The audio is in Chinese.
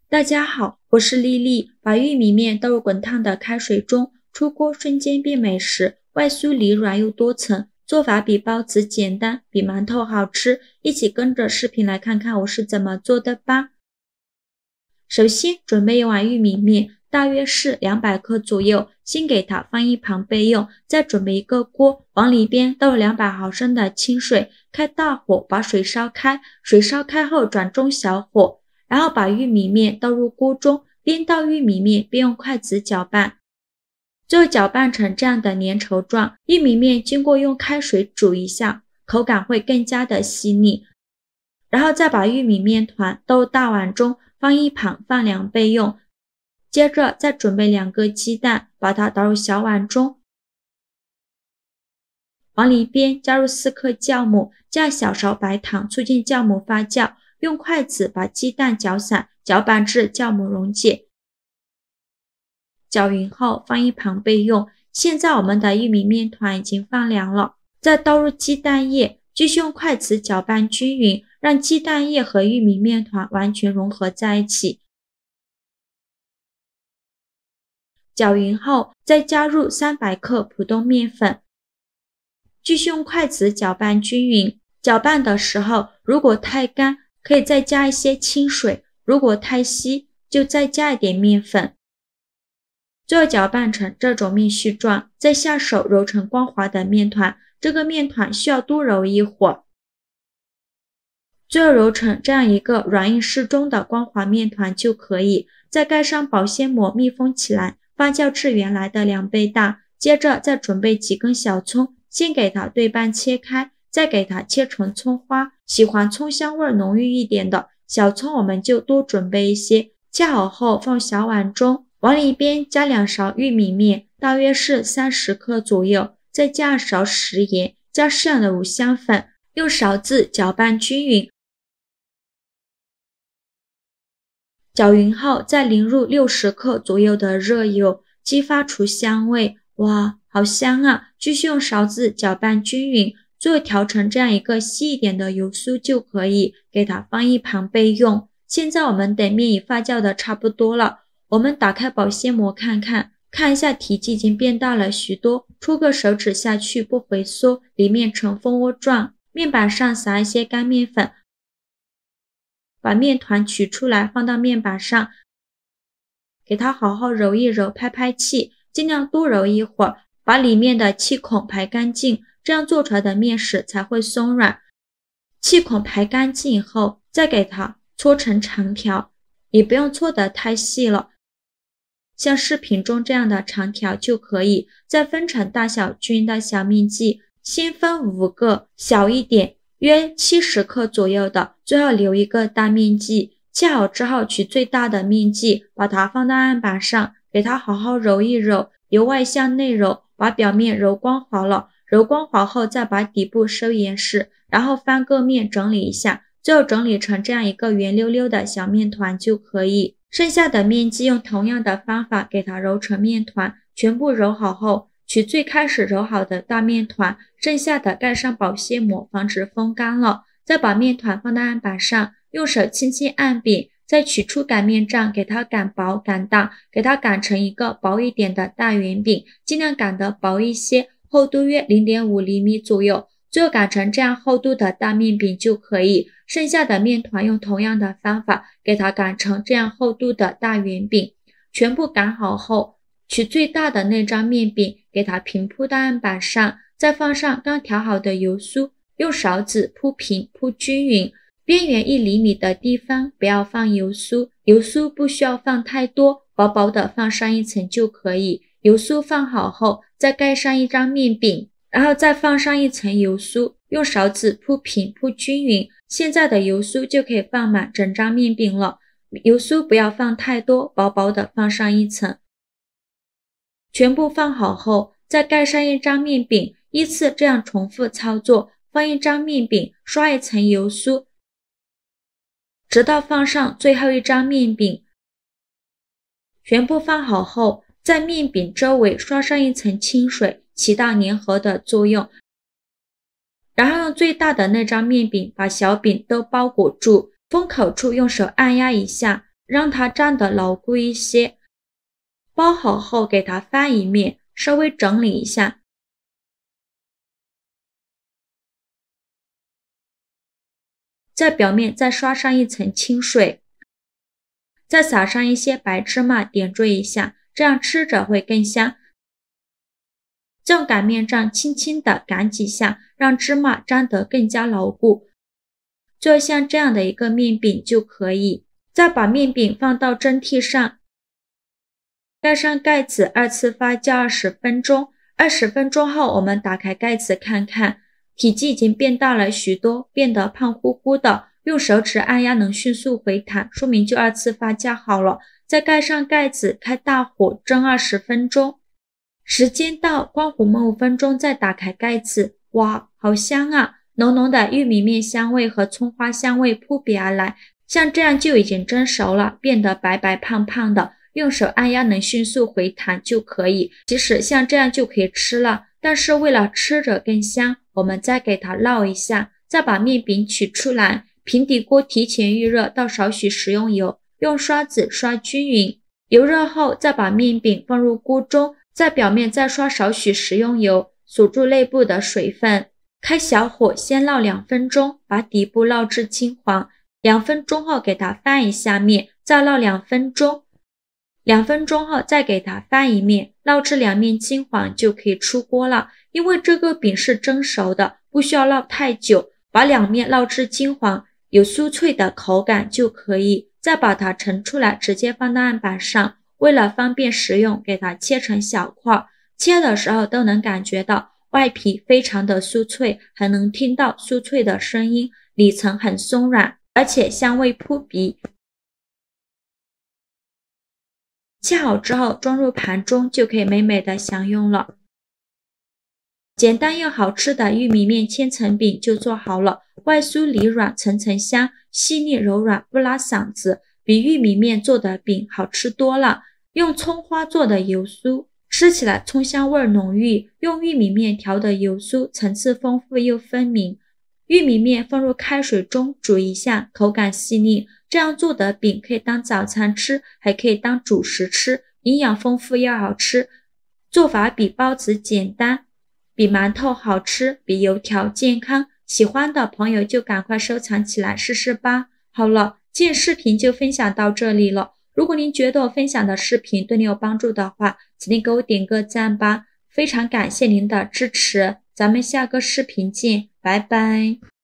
大家好，我是丽丽。把玉米面倒入滚烫的开水中，出锅瞬间变美食，外酥里软又多层。做法比包子简单，比馒头好吃。一起跟着视频来看看我是怎么做的吧。首先准备一碗玉米面，大约是200克左右，先给它放一旁备用。再准备一个锅，往里边倒入200毫升的清水，开大火把水烧开。水烧开后转中小火。然后把玉米面倒入锅中，边倒玉米面边用筷子搅拌，最后搅拌成这样的粘稠状。玉米面经过用开水煮一下，口感会更加的细腻。然后再把玉米面团倒入大碗中，放一旁放凉备用。接着再准备2个鸡蛋，把它倒入小碗中，往里边加入4克酵母，加小勺白糖，促进酵母发酵。用筷子把鸡蛋搅散，搅拌至酵母溶解。搅匀后放一旁备用。现在我们的玉米面团已经放凉了，再倒入鸡蛋液，继续用筷子搅拌均匀，让鸡蛋液和玉米面团完全融合在一起。搅匀后再加入300克普通面粉，继续用筷子搅拌均匀。搅拌的时候如果太干，可以再加一些清水，如果太稀就再加一点面粉。最后搅拌成这种面絮状，再下手揉成光滑的面团，这个面团需要多揉一会儿。最后揉成这样一个软硬适中的光滑面团就可以，再盖上保鲜膜密封起来，发酵至原来的2倍大。接着再准备几根小葱，先给它对半切开，再给它切成葱花，喜欢葱香味浓郁一点的小葱我们就多准备一些。切好后放小碗中，往里边加2勺玉米面，大约是30克左右，再加2勺食盐，加适量的五香粉，用勺子搅拌均匀。搅匀后再淋入60克左右的热油，激发出香味。哇，好香啊！继续用勺子搅拌均匀，最后调成这样一个细一点的油酥就可以，给它放一旁备用。现在我们等面已发酵的差不多了，我们打开保鲜膜看一下体积已经变大了许多，出个手指下去不回缩，里面呈蜂窝状。面板上撒一些干面粉，把面团取出来放到面板上，给它好好揉一揉，拍拍气，尽量多揉一会儿，把里面的气孔排干净，这样做出来的面食才会松软。气孔排干净以后，再给它搓成长条，也不用搓得太细了，像视频中这样的长条就可以。再分成大小均匀的小面剂，先分5个，小一点约70克左右的，最后留一个大面剂。切好之后取最大的面剂，把它放到案板上，给它好好揉一揉，由外向内揉，把表面揉光滑了。揉光滑后再把底部收严实，然后翻个面整理一下，最后整理成这样一个圆溜溜的小面团就可以。剩下的面剂用同样的方法给它揉成面团，全部揉好后取最开始揉好的大面团，剩下的盖上保鲜膜防止风干了，再把面团放到案板上，用手轻轻按扁，再取出擀面杖给它擀薄擀大，给它擀成一个薄一点的大圆饼，尽量擀得薄一些，厚度约 0.5 厘米左右，最后擀成这样厚度的大面饼就可以。剩下的面团用同样的方法给它擀成这样厚度的大圆饼，全部擀好后，取最大的那张面饼给它平铺到案板上，再放上刚调好的油酥，用勺子铺平铺均匀，边缘1厘米的地方不要放油酥，油酥不需要放太多，薄薄的放上一层就可以。油酥放好后再盖上一张面饼，然后再放上一层油酥，用勺子铺平铺均匀，现在的油酥就可以放满整张面饼了。油酥不要放太多，薄薄的放上一层。全部放好后再盖上一张面饼，依次这样重复操作，放一张面饼，刷一层油酥，直到放上最后一张面饼。全部放好后，在面饼周围刷上一层清水，起到粘合的作用。然后用最大的那张面饼把小饼都包裹住，封口处用手按压一下，让它站得牢固一些。包好后给它翻一面，稍微整理一下。在表面再刷上一层清水，再撒上一些白芝麻点缀一下，这样吃着会更香。再用擀面杖轻轻地擀几下，让芝麻粘得更加牢固。最后像这样的一个面饼就可以。再把面饼放到蒸屉上，盖上盖子，2次发酵20分钟。20分钟后，我们打开盖子看看，体积已经变大了许多，变得胖乎乎的。用手指按压能迅速回弹，说明就2次发酵好了。再盖上盖子，开大火蒸20分钟。时间到，关火焖5分钟，再打开盖子。哇，好香啊！浓浓的玉米面香味和葱花香味扑鼻而来。像这样就已经蒸熟了，变得白白胖胖的，用手按压能迅速回弹就可以。其实像这样就可以吃了，但是为了吃着更香，我们再给它烙一下，再把面饼取出来，平底锅提前预热，倒少许食用油，用刷子刷均匀。油热后，再把面饼放入锅中，在表面再刷少许食用油，锁住内部的水分。开小火先烙2分钟，把底部烙至金黄。2分钟后给它翻一下面，再烙2分钟。2分钟后再给它翻一面，烙至2面金黄就可以出锅了。因为这个饼是蒸熟的，不需要烙太久，把2面烙至金黄，有酥脆的口感就可以。再把它盛出来，直接放到案板上。为了方便食用，给它切成小块，切的时候都能感觉到外皮非常的酥脆，还能听到酥脆的声音，里层很松软，而且香味扑鼻。切好之后装入盘中，就可以美美的享用了。简单又好吃的玉米面千层饼就做好了，外酥里软，层层香，细腻柔软，不拉嗓子，比玉米面做的饼好吃多了。用葱花做的油酥，吃起来葱香味浓郁，用玉米面调的油酥层次丰富又分明。玉米面放入开水中煮一下，口感细腻。这样做的饼可以当早餐吃，还可以当主食吃，营养丰富又好吃。做法比包子简单，比馒头好吃，比油条健康。喜欢的朋友就赶快收藏起来试试吧。好了，今天视频就分享到这里了。如果您觉得我分享的视频对你有帮助的话，请您给我点个赞吧。非常感谢您的支持，咱们下个视频见，拜拜。